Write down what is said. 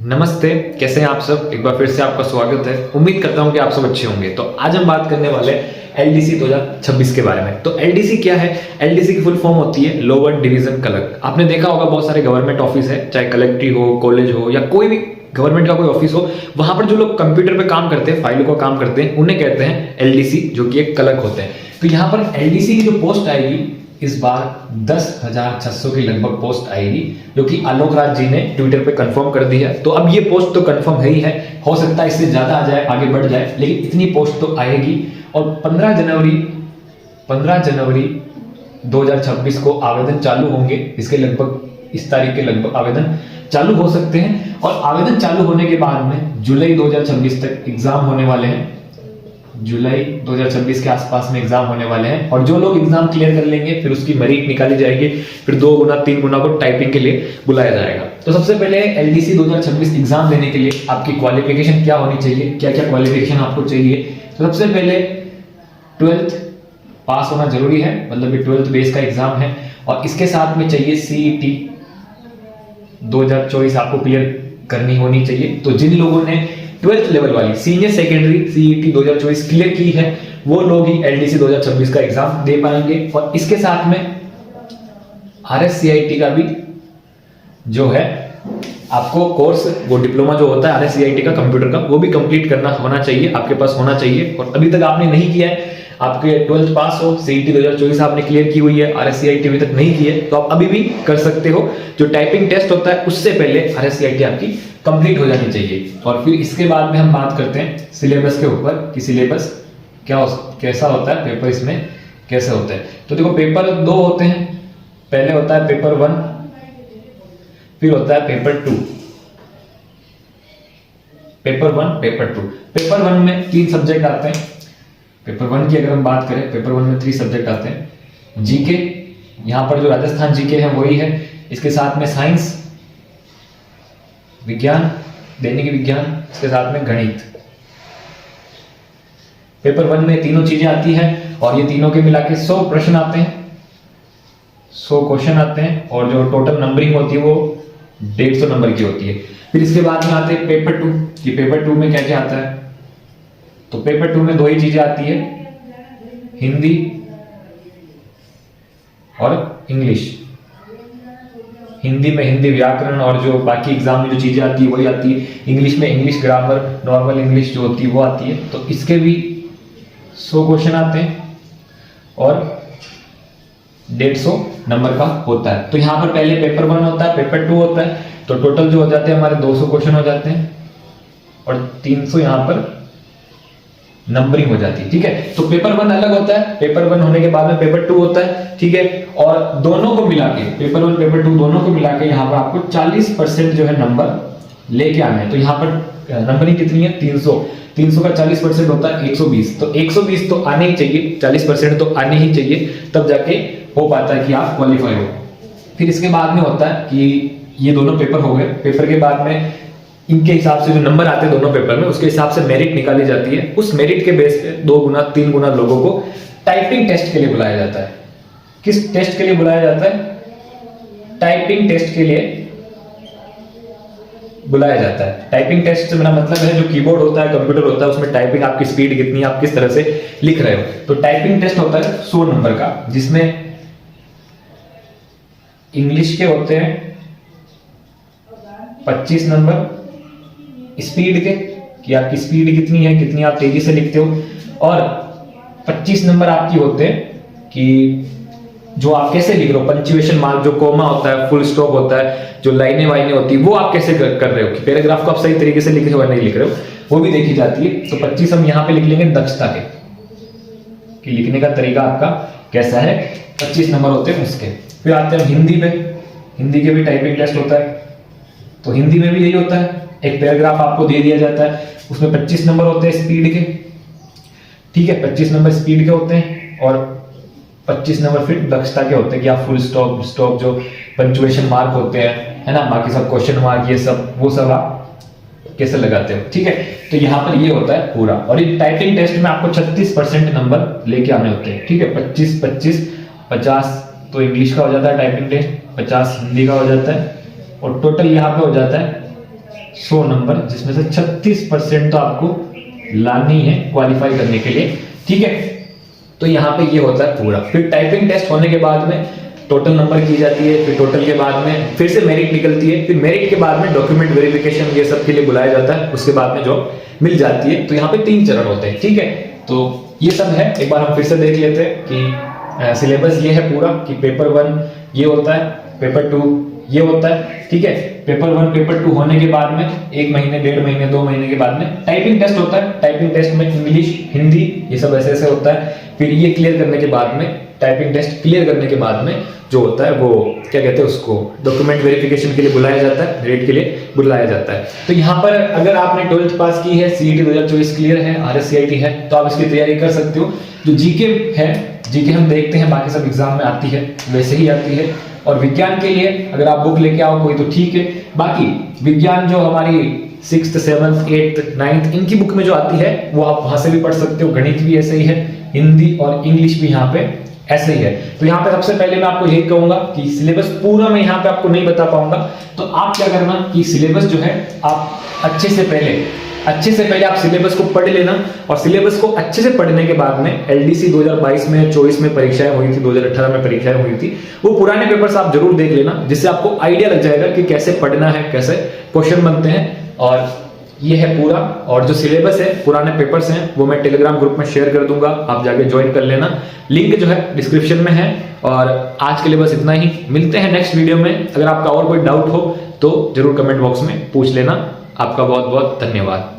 नमस्ते, कैसे हैं आप सब। एक बार फिर से आपका स्वागत है। उम्मीद करता हूं कि आप सब अच्छे होंगे। तो आज हम बात करने वाले एलडीसी 2026 के बारे में। तो एलडीसी क्या है? एलडीसी की फुल फॉर्म होती है लोअर डिवीजन क्लर्क। आपने देखा होगा बहुत सारे गवर्नमेंट ऑफिस है, चाहे कलेक्ट्री हो, कॉलेज हो या कोई भी गवर्नमेंट का कोई ऑफिस हो, वहां पर जो लोग कंप्यूटर पे काम करते हैं, फाइलों का काम करते हैं, उन्हें कहते हैं एलडीसी, जो कि एक क्लर्क होते हैं। तो यहाँ पर एलडीसी की जो पोस्ट आएगी इस बार 10,600 की लगभग पोस्ट आएगी, जो कि आलोक राज जी ने ट्विटर पे कंफर्म कर दी है। तो अब ये पोस्ट तो कंफर्म है ही है, हो सकता है इससे ज्यादा आ जाए, आगे बढ़ जाए, लेकिन इतनी पोस्ट तो आएगी। और 15 जनवरी 2026 को आवेदन चालू होंगे। इसके लगभग इस तारीख के लगभग आवेदन चालू हो सकते हैं। और आवेदन चालू होने के बाद में जुलाई 2026 तक एग्जाम होने वाले हैं। जुलाई 2026 के आसपास में एग्जाम होने वाले हैं। और जो लोग एग्जाम क्लियर कर लेंगे फिर उसकी मेरिट निकाली जाएगी, फिर 2 गुना 3 गुना को टाइपिंग के लिए बुलाया जाएगा। तो सबसे पहले एलडीसी 2026 एग्जाम देने के लिए आपकी क्वालिफिकेशन क्या होनी चाहिए, क्या क्या क्वालिफिकेशन आपको चाहिए। तो सबसे पहले 12th पास होना जरूरी है, मतलब ये 12th बेस का एग्जाम है। और इसके साथ में चाहिए सीईटी 2024 आपको क्लियर करनी होनी चाहिए। तो जिन लोगों ने 12th लेवल वाली सीनियर सेकेंडरी सीईटी 2024 क्लियर की है, वो लोग ही एलडीसी 2026 का एग्जाम दे पाएंगे। और इसके साथ में आरएससीआईटी का भी जो है आपको कोर्स, वो डिप्लोमा जो होता है आरएससीआईटी का कंप्यूटर का, वो भी कंप्लीट करना होना चाहिए, आपके पास होना चाहिए। और अभी तक आपने नहीं किया है, आपके 12th पास हो, सीईटी 2024 आपने क्लियर की हुई है, आरएससीआईटी अभी तक नहीं की है, तो आप अभी भी कर सकते हो। जो टाइपिंग टेस्ट होता है उससे पहले आरएससीआईटी आपकी कंप्लीट हो जानी चाहिए। और फिर इसके बाद में हम बात करते हैं सिलेबस के ऊपर कि सिलेबस कैसा होता है, पेपर इसमें कैसे होता है। तो देखो, पेपर 2 होते हैं। पहले होता है पेपर 1, फिर होता है पेपर 2। Paper 1, paper 2। पेपर 1 में 3 सब्जेक्ट आते हैं। पेपर 1 की अगर हम बात करें, पेपर 1 में 3 सब्जेक्ट आते हैं। जीके, यहां पर जो राजस्थान जीके है वही है। इसके साथ में साइंस, विज्ञान, दैनिक विज्ञान, इसके साथ में गणित। पेपर 1 में तीनों चीजें आती है और ये तीनों के मिला के 100 प्रश्न आते हैं, 100 क्वेश्चन आते हैं। और जो टोटल नंबरिंग होती है वो 150 नंबर की होती है। फिर इसके बाद में आते हैं पेपर 2 कि पेपर 2 में क्या क्या आता है। तो पेपर 2 में 2 ही चीजें आती है, हिंदी और इंग्लिश। हिंदी में हिंदी व्याकरण और जो बाकी एग्जाम में जो चीजें आती है वही आती है। इंग्लिश में इंग्लिश ग्रामर, नॉर्मल इंग्लिश जो होती है वो आती है। तो इसके भी 100 क्वेश्चन आते हैं और 150 नंबर का होता है। तो यहाँ पर पहले पेपर 1 होता है, पेपर 2 होता है। तो टोटल जो हो जाते हैं हमारे 200 क्वेश्चन हो जाते हैं और 300 यहाँ पर नंबरिंग हो जाती है। ठीक है, तो पेपर 1 अलग होता है, पेपर 1 होने के बाद में पेपर 2 होता है। ठीक है, और दोनों को मिला के, पेपर 1 पेपर 2 दोनों को मिला के यहाँ पर आपको 40% जो है नंबर लेके आने हैं। तो यहाँ पर नंबरिंग कितनी है? 300 का 40% होता है 120। तो 120 तो आने ही चाहिए, 40% तो आने ही चाहिए, तब जाके हो पाता है कि आप क्वालिफाई हो। फिर इसके बाद में होता है कि ये दोनों पेपर हो गए। पेपर के बाद में इनके हिसाब से जो नंबर आते हैं दोनों पेपर में, उसके हिसाब से मेरिट निकाली जाती है। उस मेरिट के बेस पे 2 गुना 3 गुना लोगों को टाइपिंग टेस्ट के लिए बुलाया जाता है। किस टेस्ट के लिए बुलाया जाता है? टाइपिंग टेस्ट के लिए बुलाया जाता है। टाइपिंग टेस्ट से मेरा मतलब है जो कीबोर्ड होता है, कंप्यूटर होता है, उसमें टाइपिंग आपकी स्पीड कितनी है, आप किस तरह से लिख रहे हो। तो टाइपिंग टेस्ट होता है 100 नंबर का, जिसमें इंग्लिश के होते हैं 25 नंबर, स्पीड के कि आपकी स्पीड कितनी है, कितनी आप तेजी से लिखते हो। और 25 नंबर आपकी होते हैं कि जो आप कैसे लिख रहे हो, पंक्चुएशन मार्क, जो कोमा होता है, फुल स्टॉप होता है, जो लाइनें वाइनें होती है, वो आप कैसे कर रहे हो, कि पैराग्राफ को आप सही तरीके से लिख रहे हो या नहीं लिख रहे हो, वो भी देखी जाती है। तो 25 हम यहाँ पे लिख लेंगे दक्षता के, कि लिखने का तरीका आपका कैसा है, 25 नंबर होते हैं उसके। फिर आते हैं हिंदी पे। हिंदी के भी टाइपिंग टेस्ट होता है। तो हिंदी में भी यही होता है, एक पैराग्राफ आपको दे दिया जाता है, उसमें 25 नंबर होते हैं स्पीड के। ठीक है, 25 नंबर स्पीड के होते हैं और 25 नंबर फिर दक्षता के होते हैं कि आप फुल स्टॉप जो पंक्चुएशन मार्क होते हैं, है ना, बाकी सब क्वेश्चन मार्क, ये सब वो सब आप कैसे लगाते हो। ठीक है, तो यहाँ पर ये होता है पूरा। और ये टाइपिंग टेस्ट में आपको 36% नंबर लेके आने होते हैं। ठीक है, 25 25 50 तो इंग्लिश का हो जाता है टाइपिंग टेस्ट, 50 हिंदी का हो जाता है, और टोटल यहाँ पे हो जाता है 100 नंबर, जिसमें से 36% तो आपको लानी है क्वालिफाई करने के लिए, ठीक है। तो यहाँ पे ये होता है पूरा। फिर टाइपिंग टेस्ट होने के बाद में टोटल नंबर की जाती है, फिर टोटल के बाद में फिर से मेरिट निकलती है, फिर मेरिट के बाद में डॉक्यूमेंट वेरिफिकेशन ये सब के लिए बुलाया जाता है, उसके बाद में जॉब मिल जाती है। तो यहाँ पे 3 चरण होते हैं, ठीक है। तो ये सब है, एक बार हम फिर से देख लेते हैं कि सिलेबस ये है पूरा कि पेपर 1 ये होता है, पेपर 2 ये होता है, ठीक है। पेपर 1 पेपर 2 होने के बाद में 1 महीने 1.5 महीने 2 महीने के बाद में टाइपिंग टेस्ट होता है। टाइपिंग टेस्ट में इंग्लिश हिंदी ये सब ऐसे ऐसे होता है। फिर ये क्लियर करने के बाद में, टाइपिंग टेस्ट क्लियर करने के बाद में जो होता है वो क्या कहते हैं उसको, डॉक्यूमेंट वेरिफिकेशन के लिए बुलाया जाता है, मेरिट के लिए बुलाया जाता है। तो यहाँ पर अगर आपने 12th पास की है, सीईटी 2024 क्लियर है, RSCIT है, तो आप इसकी तैयारी कर सकते हो। जो जीके है, जीके हम देखते हैं बाकी सब एग्जाम में आती है वैसे ही आती है। और विज्ञान के लिए अगर आप बुक लेके आओ कोई तो ठीक है, बाकी विज्ञान जो हमारी 6th 7th 8th 9th इनकी बुक में जो आती है वो आप वहां से भी पढ़ सकते हो। गणित भी ऐसे ही है, हिंदी और इंग्लिश भी यहाँ पे ऐसे ही है। तो यहाँ पे सबसे पहले मैं आपको यही कहूंगा कि सिलेबस पूरा मैं यहाँ पे आपको नहीं बता पाऊंगा, तो आप क्या करना कि सिलेबस जो है आप अच्छे से पहले आप सिलेबस को पढ़ लेना। और सिलेबस को अच्छे से पढ़ने के बाद में LDC 2022 में 24 में परीक्षाएं हुई थी, 2018 में परीक्षाएं हुई थी, वो पुराने पेपर्स आप जरूर देख लेना, जिससे आपको आइडिया लग जाएगा कि कैसे पढ़ना है, कैसे क्वेश्चन बनते हैं। और ये है पूरा, और जो सिलेबस है पुराने पेपर्स हैं वो मैं टेलीग्राम ग्रुप में शेयर कर दूंगा, आप जाके ज्वाइन कर लेना, लिंक जो है डिस्क्रिप्शन में है। और आज के लिए बस इतना ही, मिलते हैं नेक्स्ट वीडियो में। अगर आपका और कोई डाउट हो तो जरूर कमेंट बॉक्स में पूछ लेना। आपका बहुत बहुत धन्यवाद।